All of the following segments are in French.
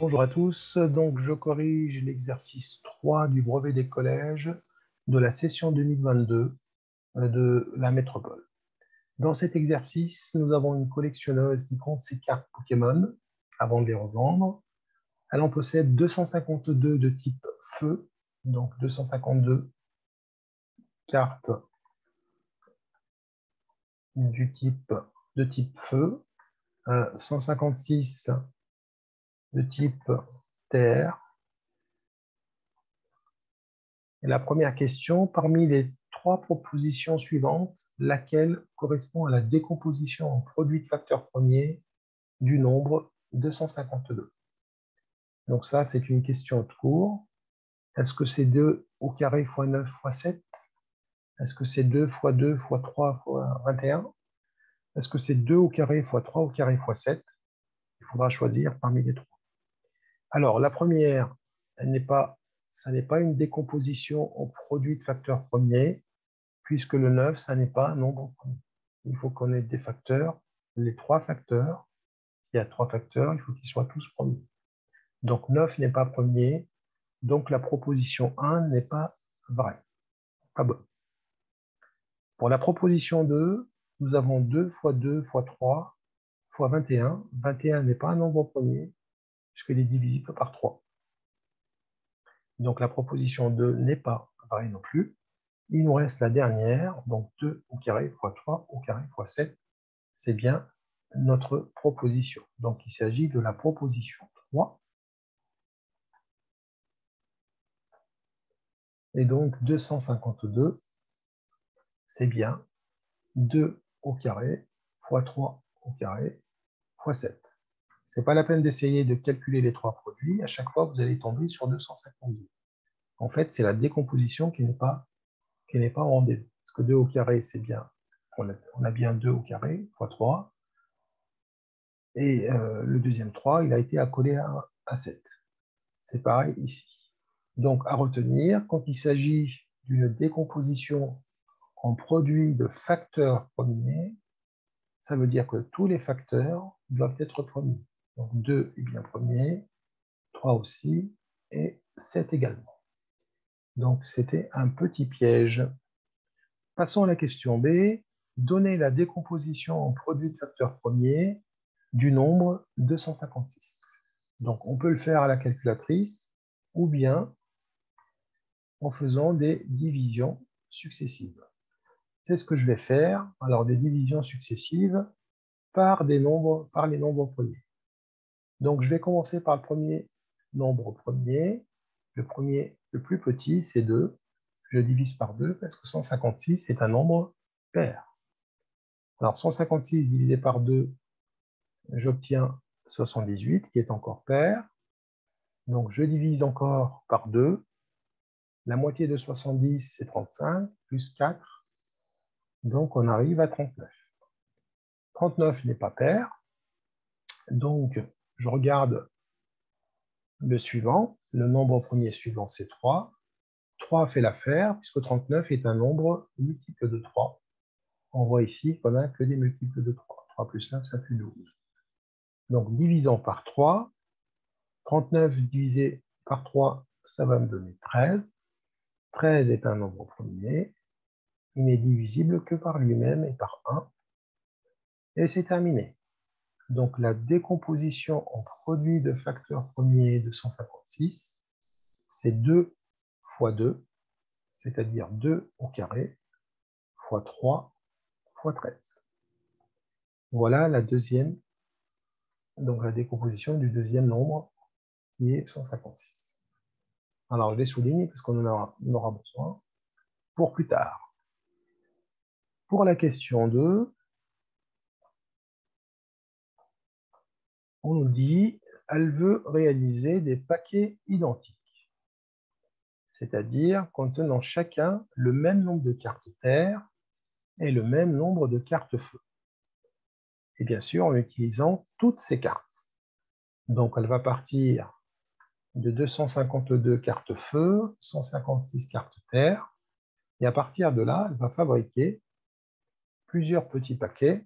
Bonjour à tous, donc je corrige l'exercice 3 du brevet des collèges de la session 2022 de la métropole. Dans cet exercice, nous avons une collectionneuse qui compte ses cartes Pokémon avant de les revendre. Elle en possède 252 de type feu, donc 252 cartes de type feu, 156 de type terre. Et la première question, parmi les trois propositions suivantes, laquelle correspond à la décomposition en produit de facteur premier du nombre 252? Donc ça, c'est une question de cours. Est-ce que c'est 2 au carré fois 9 fois 7? Est-ce que c'est 2 fois 2 fois 3 fois 21? Est-ce que c'est 2 au carré fois 3 au carré fois 7? Il faudra choisir parmi les trois. Alors, la première, ça n'est pas une décomposition en produit de facteur premier, puisque le 9, ça n'est pas un nombre premier. Il faut qu'on ait des facteurs, les trois facteurs. S'il y a trois facteurs, il faut qu'ils soient tous premiers. Donc 9 n'est pas premier, donc la proposition 1 n'est pas vraie, pas bonne. Pour la proposition 2, nous avons 2 fois 2 fois 3 fois 21. 21 n'est pas un nombre premier, puisqu'il est divisible par 3. Donc la proposition 2 n'est pas vraie non plus. Il nous reste la dernière, donc 2 au carré fois 3 au carré fois 7. C'est bien notre proposition. Donc, il s'agit de la proposition 3. Et donc, 252, c'est bien 2 au carré fois 3 au carré fois 7. Ce n'est pas la peine d'essayer de calculer les trois produits. À chaque fois, vous allez tomber sur 252. En fait, c'est la décomposition qui n'est pas au rendez-vous. Parce que 2 au carré, c'est bien, on a bien 2 au carré fois 3. Et le deuxième 3, il a été accolé à 7. C'est pareil ici. Donc, à retenir, quand il s'agit d'une décomposition en produit de facteurs premiers, ça veut dire que tous les facteurs doivent être premiers. Donc, 2 est bien premier, 3 aussi, et 7 également. Donc, c'était un petit piège. Passons à la question B. Donnez la décomposition en produit de facteurs premiers du nombre 256. Donc, on peut le faire à la calculatrice ou bien en faisant des divisions successives. C'est ce que je vais faire. Alors, des divisions successives par les nombres premiers. Donc, je vais commencer par le premier nombre premier. Le plus petit, c'est 2. Je divise par 2 parce que 156 est un nombre pair. Alors, 156 divisé par 2, j'obtiens 78, qui est encore pair. Donc, je divise encore par 2. La moitié de 70, c'est 35, plus 4. Donc, on arrive à 39. 39 n'est pas pair. Donc, je regarde le suivant. Le nombre premier suivant, c'est 3. 3 fait l'affaire, puisque 39 est un nombre multiple de 3. On voit ici qu'on n'a que des multiples de 3. 3 plus 9, ça fait 12. Donc, divisant par 3. 39 divisé par 3, ça va me donner 13. 13 est un nombre premier. Il n'est divisible que par lui-même et par 1. Et c'est terminé. Donc, la décomposition en produit de facteurs premiers de 156, c'est 2 fois 2, c'est-à-dire 2 au carré, fois 3, fois 13. Voilà la deuxième, donc la décomposition du deuxième nombre, qui est 156. Alors, je les souligne parce qu'on en aura besoin pour plus tard. Pour la question 2, on nous dit, elle veut réaliser des paquets identiques, c'est-à-dire contenant chacun le même nombre de cartes terre et le même nombre de cartes feu. Et bien sûr, en utilisant toutes ces cartes. Donc, elle va partir de 252 cartes feu, 156 cartes terre, et à partir de là, elle va fabriquer plusieurs petits paquets,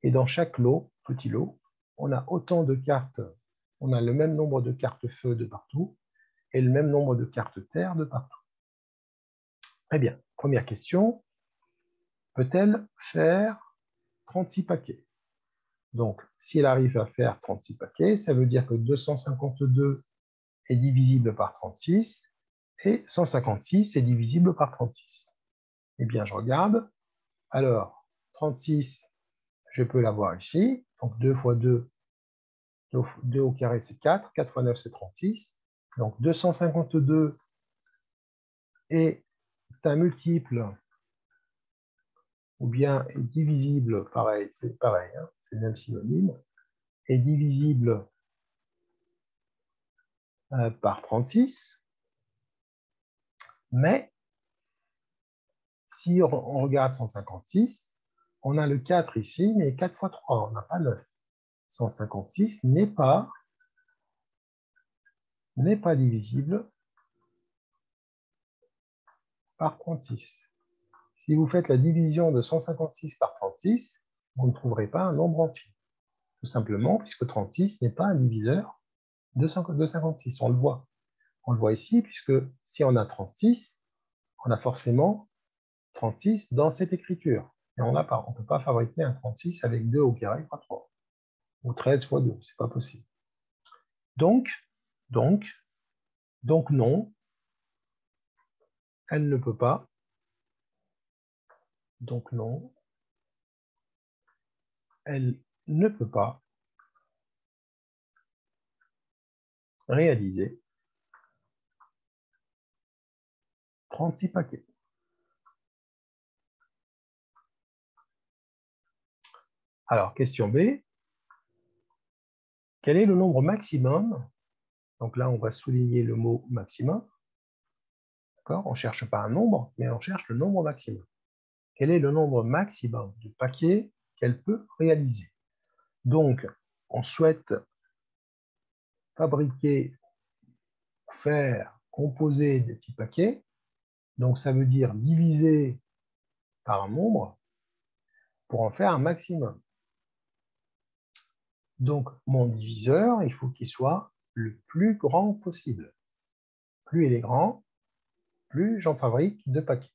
et dans chaque lot, petit lot, on a autant de cartes on a le même nombre de cartes feu de partout et le même nombre de cartes terre de partout. Très bien. Première question. Peut-elle faire 36 paquets? Donc, si elle arrive à faire 36 paquets, ça veut dire que 252 est divisible par 36 et 156 est divisible par 36. Eh bien, je regarde. Alors, 36, je peux l'avoir ici. Donc, 2 fois 2, 2 au carré, c'est 4. 4 fois 9, c'est 36. Donc, 252 est un multiple ou bien est divisible, pareil, c'est pareil, hein, c'est le même synonyme, est divisible par 36. Mais, si on regarde 156, on a le 4 ici, mais 4 fois 3, on n'a pas 9. 156 n'est pas divisible par 36. Si vous faites la division de 156 par 36, vous ne trouverez pas un nombre entier. Tout simplement, puisque 36 n'est pas un diviseur de 56. On le voit. On le voit ici, puisque si on a 36, on a forcément 36 dans cette écriture. Et on ne peut pas fabriquer un 36 avec 2 au carré fois 3. Ou 13 fois 2, c'est pas possible. Donc non, elle ne peut pas. Donc non, elle ne peut pas réaliser 36 paquets. Alors, question B. Quel est le nombre maximum? Donc là, on va souligner le mot maximum. D'accord? On ne cherche pas un nombre, mais on cherche le nombre maximum. Quel est le nombre maximum de paquets qu'elle peut réaliser? Donc, on souhaite fabriquer, faire, composer des petits paquets. Donc, ça veut dire diviser par un nombre pour en faire un maximum. Donc, mon diviseur, il faut qu'il soit le plus grand possible. Plus il est grand, plus j'en fabrique de paquets.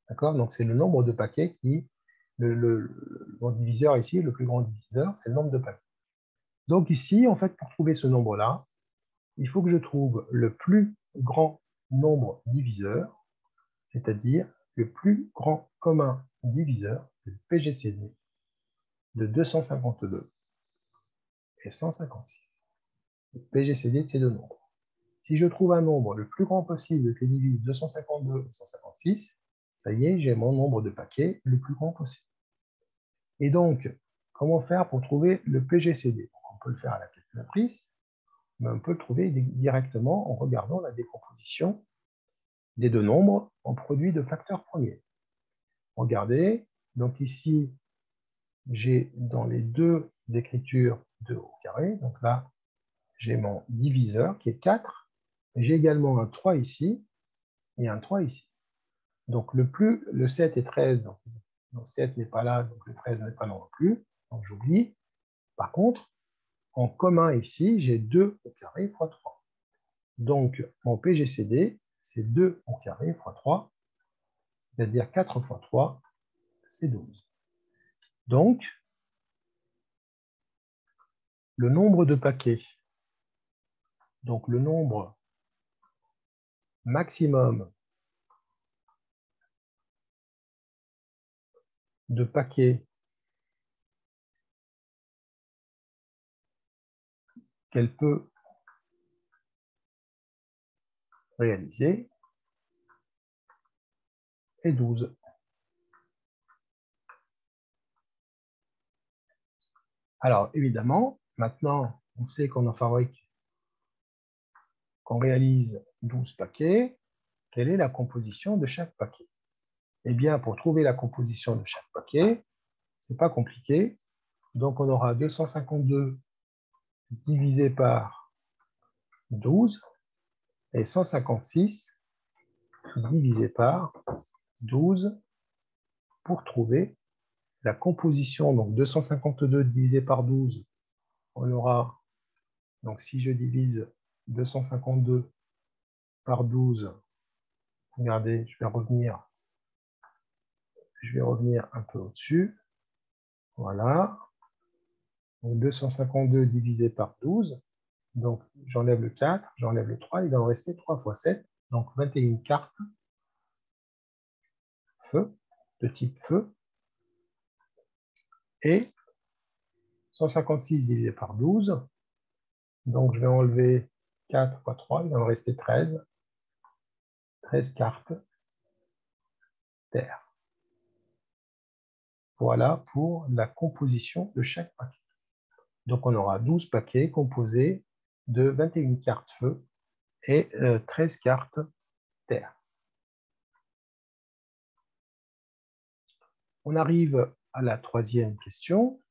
D'accord? Donc, c'est le nombre de paquets qui... mon diviseur ici, le plus grand diviseur, c'est le nombre de paquets. Donc ici, en fait, pour trouver ce nombre-là, il faut que je trouve le plus grand nombre diviseur, c'est-à-dire le plus grand commun diviseur, le PGCD, de 252 et 156. Le PGCD de ces deux nombres. Si je trouve un nombre le plus grand possible qui divise 252 et 156, ça y est, j'ai mon nombre de paquets le plus grand possible. Et donc, comment faire pour trouver le PGCD? On peut le faire à la calculatrice, mais on peut le trouver directement en regardant la décomposition des deux nombres en produit de facteurs premiers. Regardez, donc ici, j'ai dans les deux écritures 2 au carré, donc là, j'ai mon diviseur qui est 4, j'ai également un 3 ici et un 3 ici. Donc le 7 et 13, donc 7 n'est pas là, donc le 13 n'est pas là non plus, donc j'oublie. Par contre, en commun ici, j'ai 2 au carré fois 3. Donc mon PGCD, c'est 2 au carré fois 3, c'est-à-dire 4 fois 3, c'est 12. Donc, le nombre de paquets, donc le nombre maximum de paquets qu'elle peut réaliser est 12. Alors, évidemment, maintenant, on sait qu'on en fabrique, qu'on réalise 12 paquets. Quelle est la composition de chaque paquet? Eh bien, pour trouver la composition de chaque paquet, ce n'est pas compliqué. Donc, on aura 252 divisé par 12 et 156 divisé par 12 pour trouver la composition. Donc, 252 divisé par 12, on aura Donc, si je divise 252 par 12, regardez, je vais revenir un peu au-dessus. Voilà. Donc, 252 divisé par 12. Donc, j'enlève le 4, j'enlève le 3, il va en rester 3 fois 7. Donc, 21 cartes feu, de type feu. Et 156 divisé par 12. Donc, je vais enlever 4 fois 3, il va en rester 13. 13 cartes terre. Voilà pour la composition de chaque paquet. Donc, on aura 12 paquets composés de 21 cartes feu et 13 cartes terre. On arrive à la troisième question.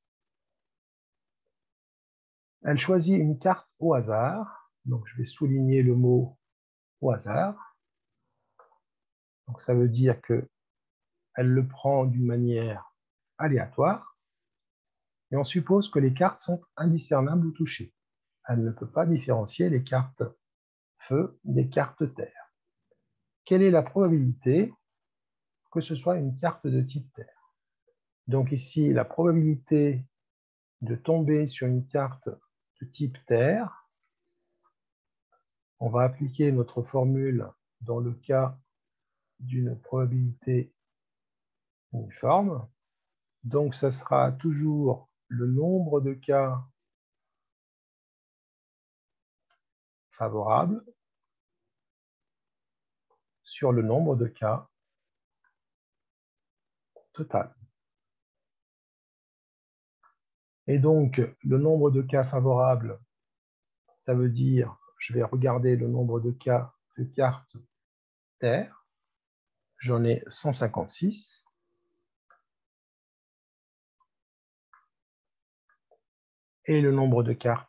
Elle choisit une carte au hasard. Donc, je vais souligner le mot au hasard. Donc, ça veut dire qu'elle le prend d'une manière aléatoire. Et on suppose que les cartes sont indiscernables ou touchées. Elle ne peut pas différencier les cartes feu des cartes terre. Quelle est la probabilité que ce soit une carte de type terre? Donc ici, la probabilité de tomber sur une carte de type terre, on va appliquer notre formule dans le cas d'une probabilité uniforme. Donc, ça sera toujours le nombre de cas favorables sur le nombre de cas total. Et donc, le nombre de cas favorables, ça veut dire, je vais regarder le nombre de cas de cartes terre. J'en ai 156. Et le nombre de cas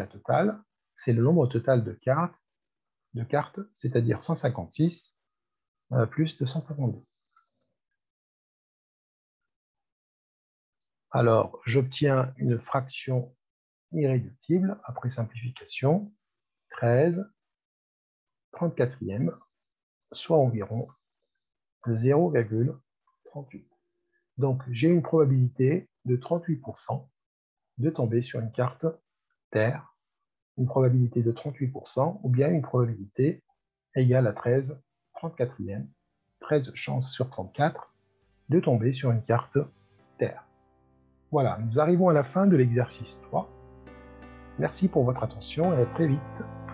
total, c'est le nombre total de cartes, c'est-à-dire 156 plus 252. Alors, j'obtiens une fraction irréductible après simplification, 13 34e, soit environ 0,38. Donc, j'ai une probabilité de 38% de tomber sur une carte terre, une probabilité de 38%, ou bien une probabilité égale à 13 34e, 13 chances sur 34 de tomber sur une carte terre. Voilà, nous arrivons à la fin de l'exercice 3. Merci pour votre attention et à très vite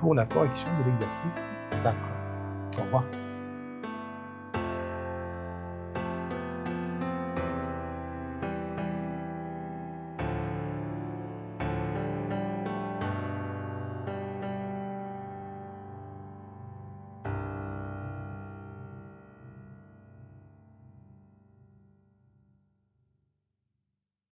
pour la correction de l'exercice 4. Au revoir.